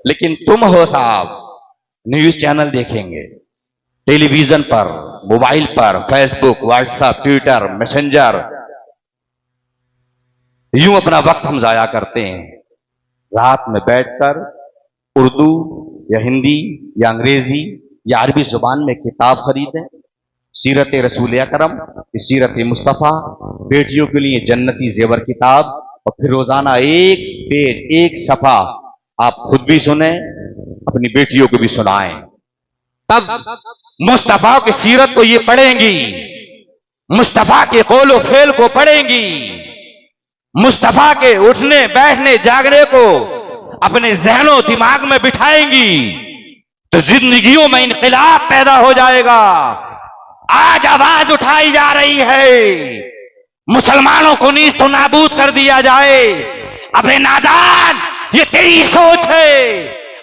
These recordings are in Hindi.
लेकिन तुम हो साहब, न्यूज चैनल देखेंगे, टेलीविजन पर, मोबाइल पर, फेसबुक, व्हाट्सएप, ट्विटर, मैसेंजर, यूं अपना वक्त हम जाया करते हैं। रात में बैठकर उर्दू या हिंदी या अंग्रेजी या अरबी जुबान में किताब खरीदें, सीरत रसूल अकरम, सीरत मुस्तफ़ा, बेटियों के लिए जन्नती जेवर किताब, और फिर रोजाना एक पेज, एक सफा आप खुद भी सुने, अपनी बेटियों को भी सुनाएं। तब मुस्तफ़ा की सीरत को ये पढ़ेंगी, मुस्तफ़ा के कौलो फेल को पढ़ेंगी, मुस्तफ़ा के उठने बैठने जागने को अपने जहनों दिमाग में बिठाएंगी, तो जिंदगियों में इनकलाब पैदा हो जाएगा। आज आवाज उठाई जा रही है मुसलमानों को नीस्त नाबूद कर दिया जाए। अबे नादान, ये तेरी सोच है।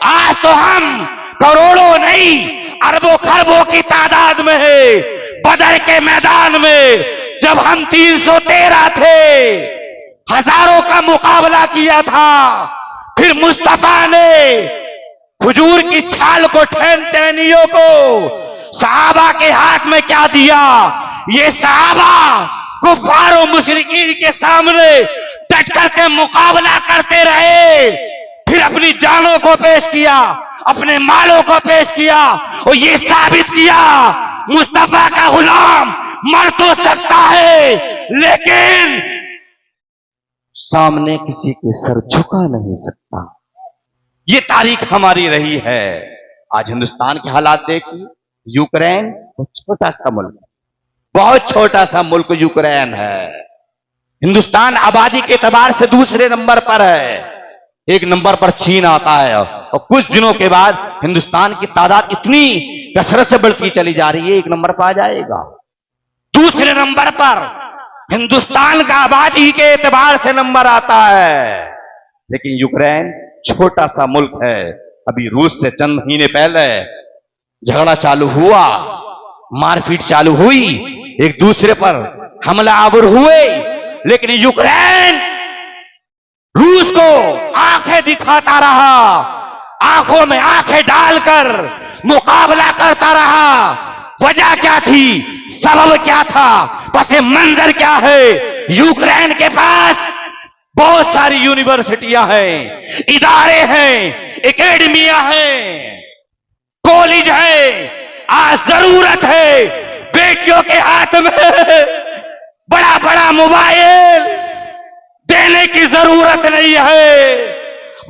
आज तो हम करोड़ों नहीं अरबों खरबों की तादाद में है। बदर के मैदान में जब हम 313 थे, हजारों का मुकाबला किया था, फिर मुस्तफा ने हुजूर की छाल को, टहनियों को सहाबा के हाथ में क्या दिया। ये सहाबा कुफारों मुशरिकीन के सामने डट करके मुकाबला करते रहे, फिर अपनी जानों को पेश किया, अपने मालों को पेश किया, और ये साबित किया मुस्तफा का गुलाम मर तो सकता है, लेकिन सामने किसी के सर झुका नहीं सकता। ये तारीख हमारी रही है। आज हिंदुस्तान के हालात देखिए। यूक्रेन छोटा सा मुल्क, बहुत छोटा सा मुल्क यूक्रेन है। हिंदुस्तान आबादी के एतबार से दूसरे नंबर पर है। एक नंबर पर चीन आता है, और कुछ दिनों के बाद हिंदुस्तान की तादाद इतनी कसरत से बढ़ती चली जा रही है, एक नंबर पर आ जाएगा। दूसरे नंबर पर हिंदुस्तान का आबादी के एतबार से नंबर आता है। लेकिन यूक्रेन छोटा सा मुल्क है। अभी रूस से चंद महीने पहले झगड़ा चालू हुआ, मारपीट चालू हुई, एक दूसरे पर हमला आवर हुए, लेकिन यूक्रेन रूस को आंखें दिखाता रहा, आंखों में आंखें डालकर मुकाबला करता रहा। वजह क्या थी, सबब क्या था, पसे मंजर क्या है। यूक्रेन के पास बहुत सारी यूनिवर्सिटियां हैं, इदारे हैं, एकेडमियां हैं, कॉलेज है। आज जरूरत है बेटियों के हाथ में बड़ा बड़ा मोबाइल देने की जरूरत नहीं है,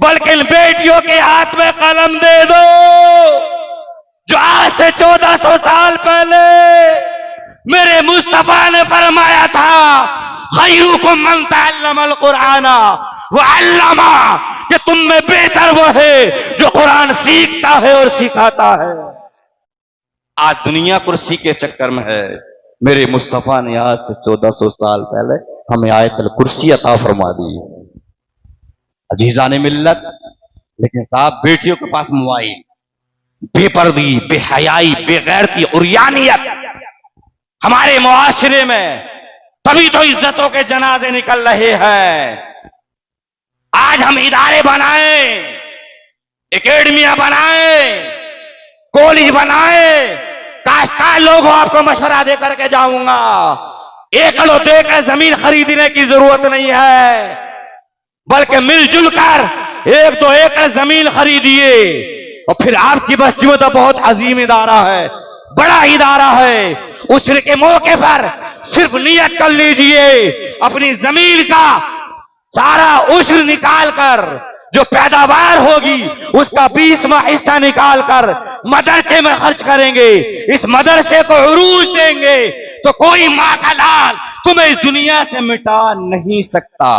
बल्कि बेटियों के हाथ में कलम दे दो। जो आज से 1400 साल पहले मेरे मुस्तफा ने फरमाया था, खैरुकुम मन तअल्लमल कुराना व अल्लमा, कि तुम में बेहतर वो है जो कुरान सीखता है और सिखाता है। आज दुनिया कुर्सी के चक्कर में है। मेरे मुस्तफा ने आज से 1400 साल पहले हमें आयतल कुर्सी अता फरमा दी। अजीजाने मिल्लत, लेकिन साहब बेटियों के पास मोबाइल, बेपर्दी, बेहयाई, बेगैरती, उरियानियत हमारे मुआशरे में, तभी तो इज्जतों के जनाजे निकल रहे हैं। आज हम इदारे बनाए, एकेडमियां बनाए, कॉलेज बनाए। काश्तकार लोगों, आपको मशवरा दे करके जाऊंगा, एकड़ों देकर जमीन खरीदने की जरूरत नहीं है, बल्कि मिलजुल कर 1-2 एकड़ जमीन खरीदिए, और फिर आपकी बस्ती में तो बहुत अजीम इदारा है, बड़ा इदारा है। उस्र के मौके पर सिर्फ नियत कर लीजिए, अपनी जमीन का सारा उस्र निकाल कर, जो पैदावार होगी उसका 20वां हिस्सा निकाल कर मदरसे में खर्च करेंगे, इस मदरसे को उरूज देंगे, तो कोई माँ का लाल तुम्हें इस दुनिया से मिटा नहीं सकता।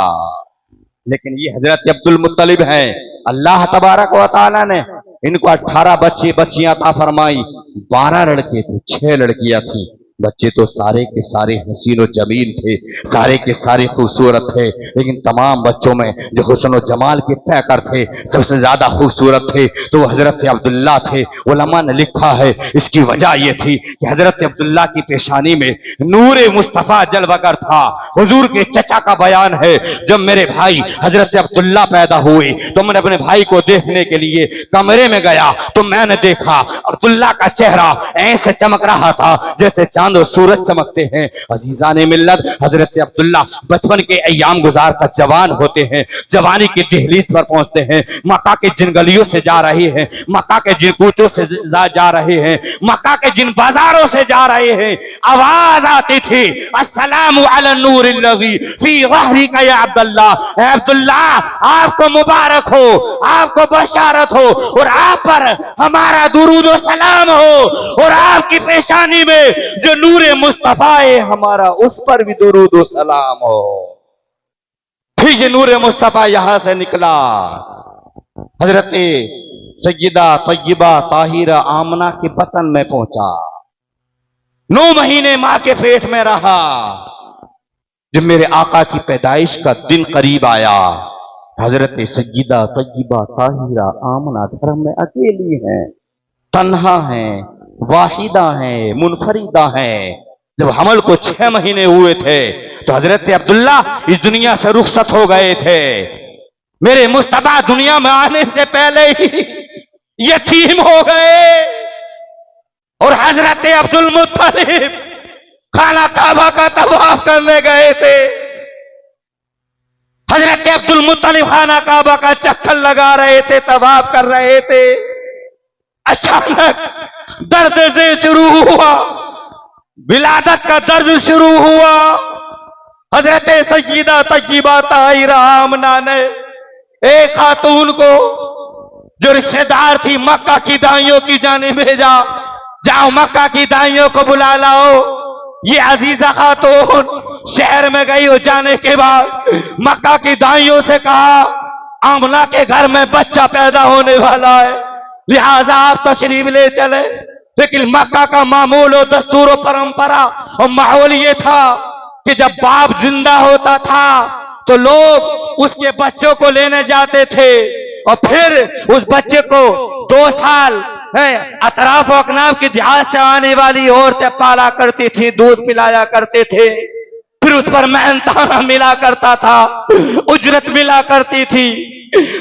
लेकिन ये हजरत अब्दुल मुत्तलिब हैं, अल्लाह तबारक व तआला ने इनको 18 बच्चे बच्चियां अता फरमाई। 12 लड़के थे, 6 लड़कियां थी। बच्चे तो सारे के सारे हसीन और जमील थे, सारे के सारे खूबसूरत थे, लेकिन तमाम बच्चों में जो हुस्न और जमाल के पैकर थे, सबसे ज्यादा खूबसूरत थे तो वो हजरत अब्दुल्ला थे। उलमा ने लिखा है इसकी वजह यह थी कि हजरत अब्दुल्ला की पेशानी में नूरे मुस्तफा जलवगर था। हुजूर के चचा का बयान है, जब मेरे भाई हजरत अब्दुल्ला पैदा हुए तो मैंने अपने भाई को देखने के लिए कमरे में गया तो मैंने देखा अब्दुल्ला का चेहरा ऐसे चमक रहा था जैसे चांद और सूरज चमकते हैं। अजीजा ने मिल्लत, हजरत अब्दुल्ला बचपन के अयाम गुजार का जवान होते हैं, जवानी की दहलीज पर पहुंचते हैं, मक्का के जिन गलियों से जा रहे हैं, मक्का के जिन कूचों से जा रहे हैं, मक्का के जिन बाजारों से जा रहे हैं, आवाज आती थी अस्सलामु अला नूर लगी फी ज़हरिका या अब्दुल्ला, अब्दुल्ला आपको मुबारक हो, आपको बशारत हो और आप पर हमारा दुरूद और सलाम हो, और आपकी पेशानी में जो नूरे मुस्तफा है हमारा उस पर भी दुरूद और सलाम हो। फिर ये नूरे मुस्तफा यहां से निकला, हजरत सैयदा तय्यबा ताहिरा आमना के बतन में पहुंचा, 9 महीने मां के पेट में रहा। जब मेरे आका की पैदाइश का दिन करीब आया, हजरत सैयदा तय्यबा ताहिरा आमना धर्म में अकेली हैं, तन्हा हैं, वाहिदा हैं, मुनफरिदा हैं। जब हमल को 6 महीने हुए थे तो हजरत अब्दुल्ला इस दुनिया से रुखसत हो गए थे। मेरे मुस्तफा दुनिया में आने से पहले ही यतीम हो गए और हजरत अब्दुल मुत्तलिब खाना काबा का तवाफ करने गए थे। हजरत अब्दुल मुत्तलिब खाना काबा का चक्कर लगा रहे थे, तवाफ कर रहे थे। अचानक दर्द से शुरू हुआ, विलादत का दर्द शुरू हुआ। हजरत सय्यदा तय्यबा ताहिरा आमना ने एक खातून को जो रिश्तेदार थी मक्का की दाइयों की जानिब भेजा, जाओ मक्का की दाइयों को बुला लाओ। ये अजीजा खातून शहर में गई हो, जाने के बाद मक्का की दाइयों से कहा आमना के घर में बच्चा पैदा होने वाला है, लिहाजा आप तशरीफ ले चले। लेकिन मक्का का मामूल और दस्तूर और परंपरा और माहौल ये था कि जब बाप जिंदा होता था तो लोग उसके बच्चों को लेने जाते थे और फिर उस बच्चे को 2 साल अतराफ और अकनाफ की देहात से आने वाली औरतें पाला करती थी, दूध पिलाया करते थे, फिर उस पर मेहनताना मिला करता था, उजरत मिला करती थी।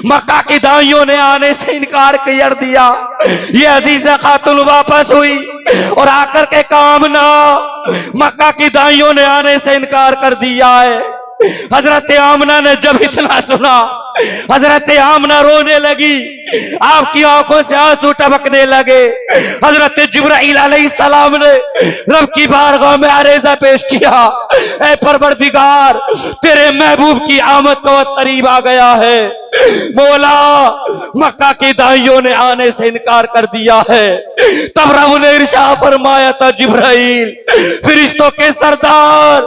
मक्का की दाइयों ने आने से इनकार कर दिया। ये अजीजा खातून वापस हुई और आकर के काम ना, मक्का की दाइयों ने आने से इनकार कर दिया है। हजरत आमना ने जब इतना सुना, हजरत आमना रोने लगी, आपकी आंखों से आंसू टपकने लगे। हजरत जिब्राइल अलैहिस्सलाम ने रब की बारगाह में अरेजा पेश किया, ऐ परवरदिगार तेरे महबूब की आमद का वक्त करीब आ गया है। मौला मक्का की दाइयों ने आने से इनकार कर दिया है। तब रब ने इरशाद फरमाया था जिब्राइल फरिश्तों के सरदार,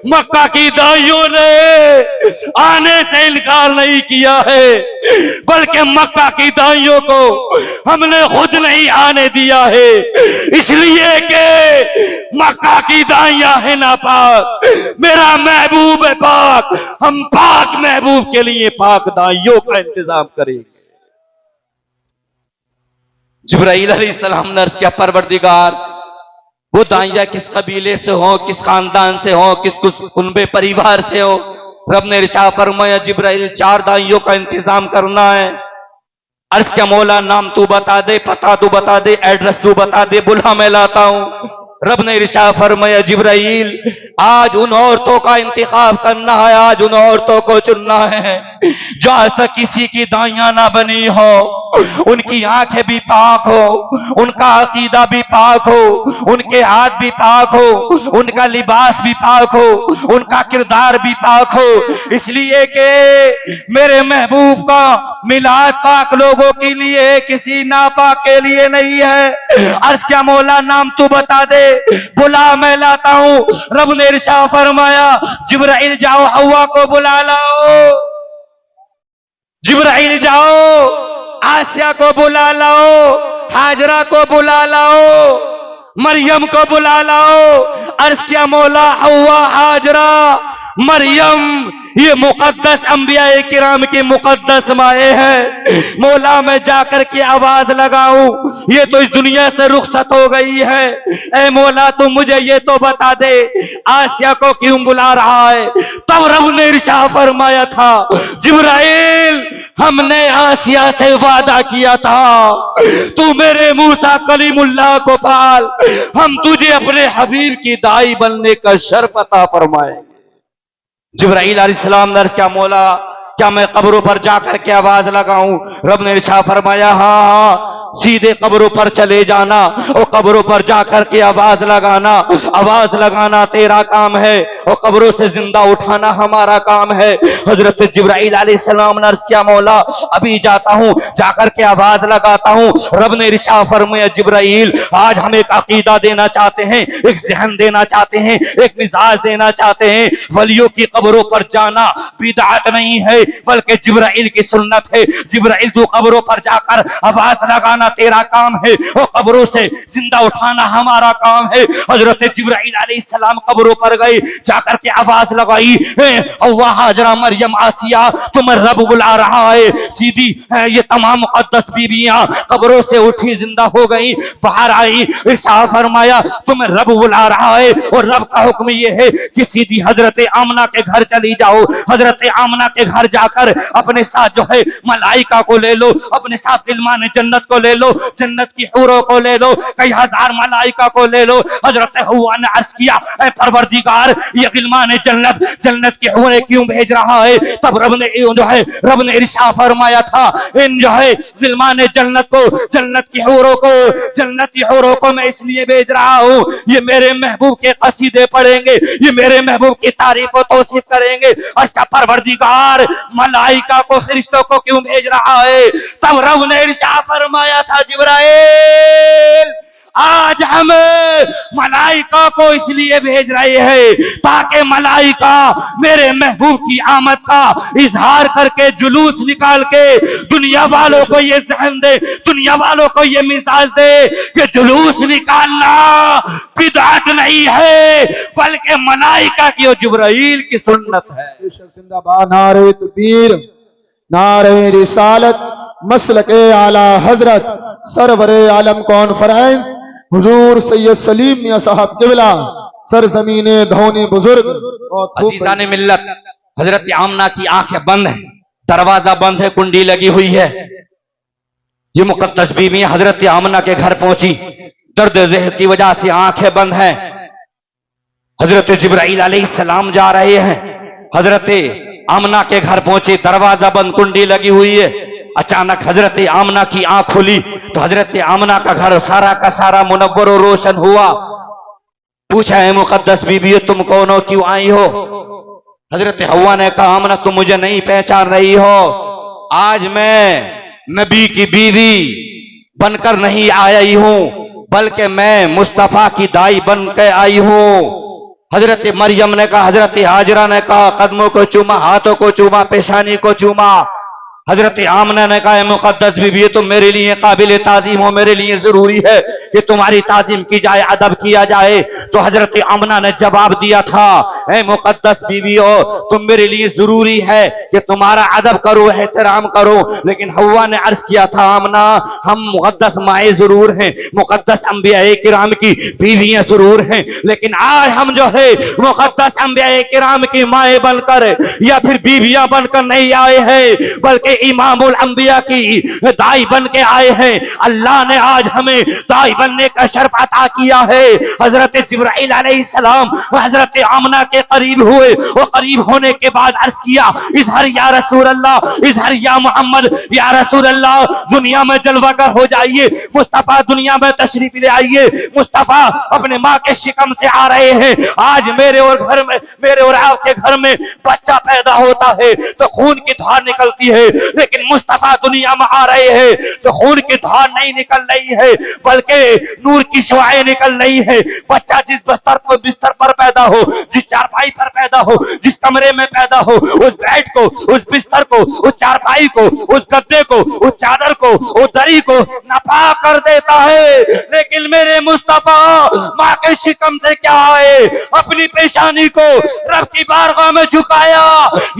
मक्का की दाइयों ने आने से इनकार नहीं किया है, बल्कि मक्का की दाइयों को हमने खुद नहीं आने दिया है, इसलिए कि मक्का की दाइयां है नापाक, मेरा महबूब है पाक, हम पाक महबूब के लिए पाक दाइयों का इंतजाम करेंगे। जिब्राइल अलैहिस्सलाम ने अर्ज किया परवरदिगार वो दाइया किस कबीले से हो, किस खानदान से हो, किस कुनबे परिवार से हो। रब ने इरशाद फरमाया जिब्राइल 4 दाइयों का इंतजाम करना है। अर्ज क्या मौला नाम तू बता दे, पता तू बता दे, एड्रेस तू बता दे, बुला मैं लाता हूं। रब ने इरशाद फरमाया जिब्राइल आज उन औरतों का इंतखाब करना है, आज उन औरतों को चुनना है जो आज तक किसी की दाइयां ना बनी हो, उनकी आंखें भी पाक हो, उनका अकीदा भी पाक हो, उनके हाथ भी पाक हो, उनका लिबास भी पाक हो, उनका किरदार भी पाक हो, इसलिए कि मेरे महबूब का मिलाद पाक लोगों के लिए, किसी नापाक के लिए नहीं है। अर्ज क्या मौला नाम तू बता दे, बुला मैं लाता हूं। रब ने इरशाद फरमाया जिब्राइल जाओ हवा को बुला लाओ, जिब्राइल जाओ आसिया को बुला लाओ, हाजरा को बुला लाओ। मरियम को बुला लाओ। अर्ज किया मौला हव्वा हाजरा मरियम ये मुकद्दस अंबिया किराम की मुकद्दस माए हैं। मौला मैं जाकर के आवाज लगाऊं, ये तो इस दुनिया से रुखसत हो गई है। ए मौला तू मुझे ये तो बता दे आसिया को क्यों बुला रहा है। तब रब ने इरशाद फरमाया था, जिब्राइल हमने आसिया से वादा किया था तू मेरे मूसा कलीमुल्लाह को पाल, हम तुझे अपने हबीब की दाई बनने का शर्फ अता फरमाएंगे। जिब्राइल अलैहिस्सलाम ने क्या मौला क्या मैं कब्रों पर जाकर के आवाज लगाऊं। रब ने इरशाद फरमाया हाँ हाँ सीधे कब्रों पर चले जाना और कब्रों पर जाकर के आवाज लगाना तेरा काम है और कब्रों से जिंदा उठाना हमारा काम है। हजरत जिब्राइल अलैहिस्सलाम ने अर्ज किया मौला अभी जाता हूं, जाकर के आवाज लगाता हूं। रब ने इरशाद फरमाया जिब्राइल आज हम एक अकीदा देना चाहते हैं, एक ज़हन देना चाहते हैं, एक मिजाज देना चाहते हैं। वलियों की कब्रों पर जाना बिदअत नहीं है बल्कि जिब्राइल की सुन्नत है। जिब्राइल तू कब्रों पर जाकर आवाज लगाना तेरा काम है और कब्रों से जिंदा उठाना हमारा काम है। हजरत जिब्राइल अलैहिस्सलाम कब्रों पर गए, जाकर के आवाज लगाई हव्वा हाजरा मरियम आसिया तुम्हें रब बुला रहा है। सीधी ये तमाम मुकद्दस बीबियां कब्रों से उठी जिंदा हो गई, बाहर आई, इरशाद फरमाया तुम्हें रब बुला रहा है और रब का हुक्म ये है कि सीधी हजरत आमना के घर चली जाओ। हजरत आमना के घर जाकर अपने साथ जो है मलाइका को ले लो, अपने साथ गिलमान जन्नत को ले लो, जन्नत की हूरों को ले लो, कई हजार मलाइका को ले लो। हजरत हव्वा ने अर्ज किया ऐ परवरदिगार ये गिलमान जन्नत की हूरें क्यों भेज रहा है। तब रब ने इरशाद फरमाया था इन जो है गिलमान जन्नत की हूरों को मैं इसलिए भेज रहा हूं ये मेरे महबूब के कसीदे पढ़ेंगे, ये मेरे महबूब की तारीफ और तौसीफ करेंगे। अच्छा परवरदिगार मलाइका को फरिश्तों को क्यों भेज रहा है। तब रब ने इरशाद फरमाया था जिब्राइल आज हम मलाइका को इसलिए भेज रहे हैं ताकि मलाइका मेरे महबूब की आमद का इजहार करके जुलूस निकाल के दुनिया वालों को ये ज़हन दे, दुनिया वालों को ये मिजाज दे कि जुलूस निकालना बिदअत नहीं है बल्कि मलाइका की और जिब्राइल की सुन्नत है। जिंदाबाद नारे तकबीर नारे रिसालत मसलके आला हजरत सरवरे आलम कॉन्फ्रेंस हुजूर सैयद सलीम मियां साहब किबला सरजमीने धौनी बुजुर्ग और अजीजाने मिल्लत हजरत आमना की आंखें बंद है, दरवाजा बंद है, कुंडी लगी हुई है। ये मुकद्दस बीवी हजरत आमना के घर पहुंची, दर्द ज़हर की वजह से आंखें बंद हैं। हजरत जिब्राइल अलैहिस्सलाम जा रहे हैं, हजरत आमना के घर पहुंचे, दरवाजा बंद, कुंडी लगी हुई है। अचानक हजरत आमना की आंख खुली तो हजरत आमना का घर सारा का सारा मुनव्वर और रोशन हुआ। पूछा है मुकद्दस बीबी तुम कौन हो, क्यों आई हो। हजरत हव्वा ने कहा आमना तुम मुझे नहीं पहचान रही हो, आज मैं नबी की बीवी बनकर नहीं आई हूं बल्कि मैं मुस्तफा की दाई बनकर आई हूं। हजरत मरियम ने कहा, हजरत हाजरा ने कहा कदमों को चूमा, हाथों को चूमा, पेशानी को चूमा। हजरत आमना ने कहा मुकद्दस बीबी तुम मेरे लिए काबिल ताजीम हो, मेरे लिए जरूरी है कि तुम्हारी ताजीम की जाए, अदब किया जाए। तो हजरत आमना ने जवाब दिया था ऐ मुकद्दस बीबी हो तुम मेरे लिए जरूरी है कि तुम्हारा अदब करो, एहतराम करो। लेकिन हव्वा ने अर्ज किया था आमना हम मुकद्दस माए जरूर हैं, मुकद्दस अंबिया किराम की बीवियां जरूर हैं, लेकिन आज हम जो है मुकद्दस अंबिया किराम की माए बनकर या फिर बीवियां बनकर नहीं आए हैं बल्कि इमामुल अंबिया की दाई बन के आए हैं। अल्लाह ने आज हमें दाई बनने का शर्फ अता किया है। हजरत जिब्राइल अलैहिस्सलाम हजरत आमना के करीब हुए और करीब होने के बाद अर्ज किया इज़हर या रसूल अल्लाह, इज़हर या मोहम्मद, या रसूल अल्लाह दुनिया में जलवागर हो जाइए, मुस्तफा दुनिया में तशरीफ ले आइए। मुस्तफा अपने माँ के शिकम से आ रहे हैं। आज मेरे और आपके घर में बच्चा पैदा होता है तो खून की धार निकलती है, लेकिन मुस्तफा दुनिया में आ रहे हैं तो खून की धार नहीं निकल रही है बल्कि नूर की शुआएं निकल रही है। बच्चा जिस बिस्तर पर पैदा हो, जिस चारपाई पर पैदा हो, जिस कमरे में पैदा हो, उस बेड को, उस बिस्तर को, उस चारपाई को, उस गद्दे को, उस चादर को, उस दरी को नापाक कर देता है। लेकिन मेरे मुस्तफा माँ के शिकम से क्या आए, अपनी पेशानी को रब की बारगाह में झुकाया।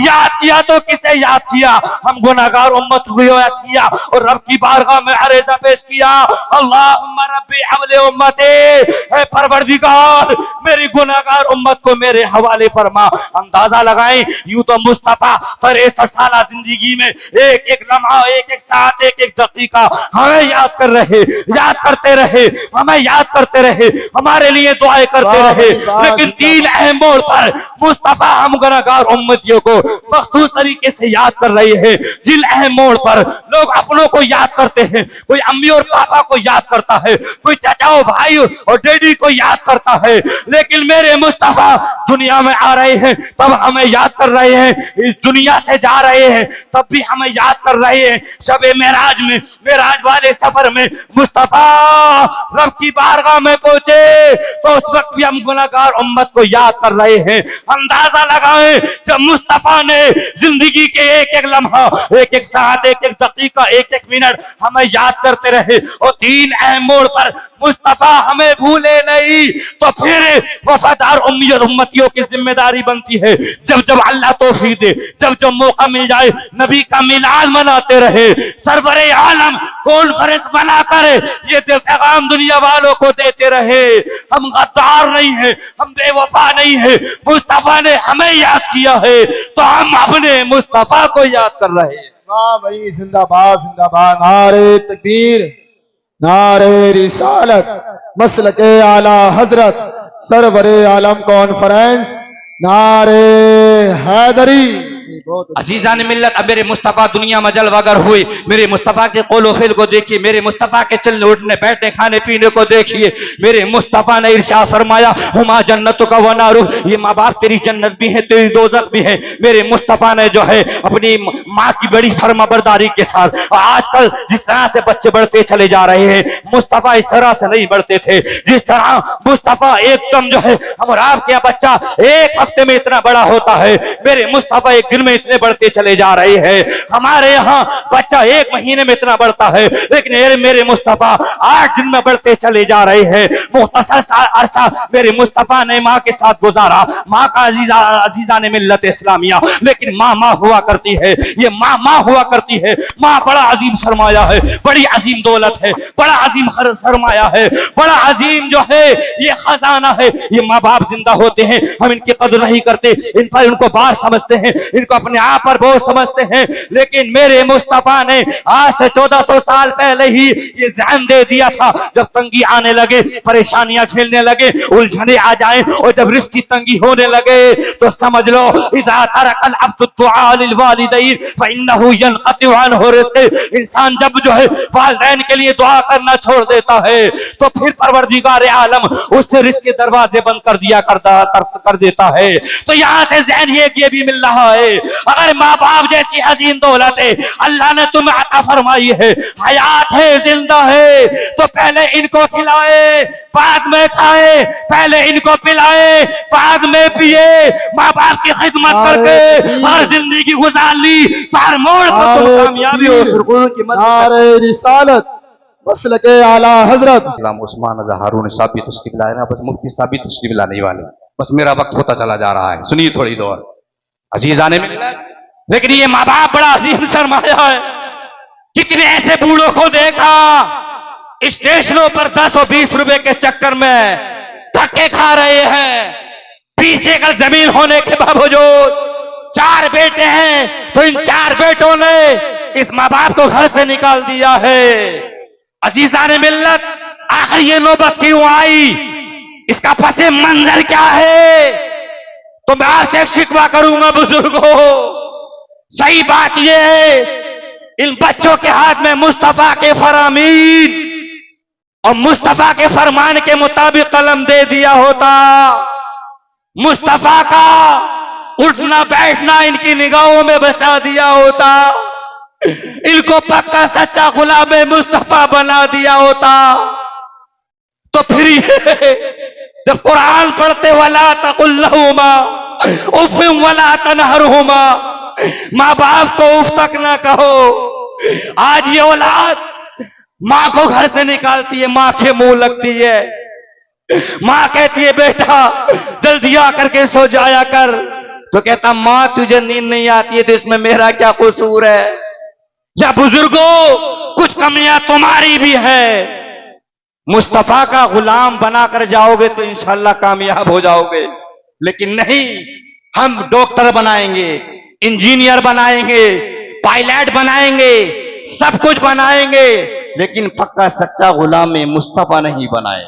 याद किया तो किसे याद किया? हम गुनाहगार उम्मत हुए किया और रब की बारगाह में अरेजा पेश किया। अल्लाहुम्मा रब्बी हवले उम्मते, ऐ परवरदिगार मेरी गुनाहगार उम्मत को मेरे हवाले फरमा। अंदाजा लगाएं, यूं तो मुस्तफा 63 साल जिंदगी में एक एक लम्हा, एक एक साथ, एक एक दकीका हमें याद कर रहे, याद करते रहे, हमें याद करते रहे, हमारे लिए दुआएं करते रहे। लेकिन 3 अहम मोड़ पर मुस्तफा हम गुनाहगार उम्मतियों को मखसूस तरीके से याद कर रहे हैं। जिन अहम मोड़ पर लोग अपनों को याद करते हैं, कोई अम्मी और पापा को याद करता है, कोई चाचाओ भाई और डैडी को याद करता है, लेकिन मेरे मुस्तफा दुनिया में आ रहे हैं तब हमें याद कर रहे हैं, इस दुनिया से जा रहे हैं तब भी हमें याद कर रहे हैं। शबे मेराज में, मेराज वाले सफर में मुस्तफा रब की बारगाह में पहुंचे तो उस वक्त भी हम गुनाहगार उम्मत को याद कर रहे हैं। अंदाजा लगाएं, जब मुस्तफा ने जिंदगी के एक एक लम्हा, एक एक साथ, एक एक दकीका, एक एक मिनट हमें याद करते रहे और 3 अहम मोड़ पर मुस्तफा हमें भूले नहीं, तो फिर वफादार उम्मी और उम्मतियों की जिम्मेदारी बनती है जब जब अल्लाह तौफीक दे, जब जब मौका मिल जाए, नबी का मिलाद मनाते रहे, सरवरे आलम कॉन्फ्रेंस बनाकर ये पैगाम दुनिया वालों को देते रहे। हम गद्दार नहीं है, हम बेवफा नहीं है, मुस्तफा ने हमें याद किया है तो हम अपने मुस्तफा को याद कर रहे हैं। वाह भाई, जिंदाबाद जिंदाबाद। नारे तकबीर, नारे रिसालत, मसलके आला हजरत, सरवरे आलम कॉन्फ्रेंस, नारे हैदरी। अजीजान मिल्लत, अब मेरे मुस्तफा दुनिया में जलवागर हुए, मेरे मुस्तफा के कौलो फिल को देखिए, मेरे मुस्तफा के चलने उठने बैठने खाने पीने को देखिए। मेरे मुस्तफा ने इरशाद फरमाया, हुमा जन्नतों का व नारू, ये माँ बाप तेरी जन्नत भी है, तेरी दोजख भी है। मेरे मुस्तफा ने जो है अपनी माँ की बड़ी फर्माबरदारी के साथ, आजकल जिस तरह से बच्चे बढ़ते चले जा रहे हैं, मुस्तफा इस तरह से नहीं बढ़ते थे। जिस तरह मुस्तफा एकदम जो है हम आपके बच्चा एक हफ्ते में इतना बड़ा होता है, मेरे मुस्तफा एक दिन में इतने बढ़ते चले जा रहे हैं। हमारे यहाँ बच्चा 1 महीने में इतना बढ़ता है, लेकिन मेरे मुस्तफा 8 दिन में बढ़ते चले जा रहे हैं। मुख्तसर अरसा मेरे मुस्तफा ने माँ के साथ गुजारा, माँ का अजीजा ने मिल्लत इस्लामिया, लेकिन माँ माँ हुआ करती है, ये माँ माँ हुआ करती है। माँ बड़ा अजीम सरमाया है, बड़ी अजीम दौलत है, बड़ा अजीम सरमाया है, बड़ा अजीम जो है ये खजाना है। ये माँ बाप जिंदा होते हैं, हम इनकी कदर नहीं करते, इन पर इनको बार समझते हैं, इनको अपने आप पर बोझ समझते हैं। लेकिन मेरे मुस्तफा ने आज से 1400 साल पहले ही ये ज़हन दे दिया था, जब तंगी आने लगे, परेशानियां झेलने लगे, उलझने आ जाए और जब रिस्क की तंगी होने लगे तो समझ लो, इज़ा तरकल अब्दु दुआ लिल वालिदैन फइन्नहु यनक़तिउ अन्हु रिज़्क़, इंसान जब जो है वालिदैन के लिए दुआ करना छोड़ देता है तो फिर परवरदिगार आलम उससे रिस्क के दरवाजे बंद कर दिया कर देता है। तो यहां से ज़हन ये भी मिल रहा है, अगर माँ बाप जैसी अजीम दौलत है अल्लाह ने तुम्हें अता फरमाई है, हयात है, जिंदा है, तो पहले इनको खिलाए बाद में खाए, पहले इनको पिलाए बाद में पिए। माँ बाप की खिदमत करके हर जिंदगी गुजार ली, हर मोड़ पर तुम कामयाबी हो सुकून की मदद। नारे रिसालत, मसलके आला हजरत उस्मान हारून साहब भी तशरीफ लाए ना, बस मुफ्ती साहब भी तशरीफ लाने वाले, बस मेरा वक्त होता चला जा रहा है, सुनिए थोड़ी देर। अजीजा ने मिला, लेकिन ये माँ बाप बड़ा अजीम सरमाया है। कितने ऐसे बूढ़ों को देखा स्टेशनों पर 10 और 20 रुपए के चक्कर में धक्के खा रहे हैं, 20 एकड़ जमीन होने के बावजूद 4 बेटे हैं तो इन 4 बेटों ने इस माँ बाप को घर से निकाल दिया है। अजीजा ने मिल्लत, आखिर ये नौबत क्यों आई, इसका पसे मंजर क्या है? तो मैं आपसे एक शिकवा करूंगा बुजुर्गों, सही बात यह है इन बच्चों के हाथ में मुस्तफा के फरामीन और मुस्तफा के फरमान के मुताबिक कलम दे दिया होता, मुस्तफा का उठना बैठना इनकी निगाहों में बचा दिया होता, इनको पक्का सच्चा गुलाम मुस्तफा बना दिया होता, तो फिर जब कुरान पढ़ते वला तकुल्लहुमा उफ़िम वला तनहरहुमा, माँ बाप को उफ तक ना कहो। आज ये औलाद माँ को घर से निकालती है, माँ के मुंह लगती है, माँ कहती है बेटा जल्दी आकर के सो जाया कर, तो कहता माँ तुझे नींद नहीं आती है तो इसमें मेरा क्या कसूर है। या बुजुर्गों कुछ कमियां तुम्हारी भी है, मुस्तफा का गुलाम बनाकर जाओगे तो इंशाल्लाह कामयाब हो जाओगे, लेकिन नहीं, हम डॉक्टर बनाएंगे, इंजीनियर बनाएंगे, पायलट बनाएंगे, सब कुछ बनाएंगे, लेकिन पक्का सच्चा गुलाम मुस्तफा नहीं बनाए।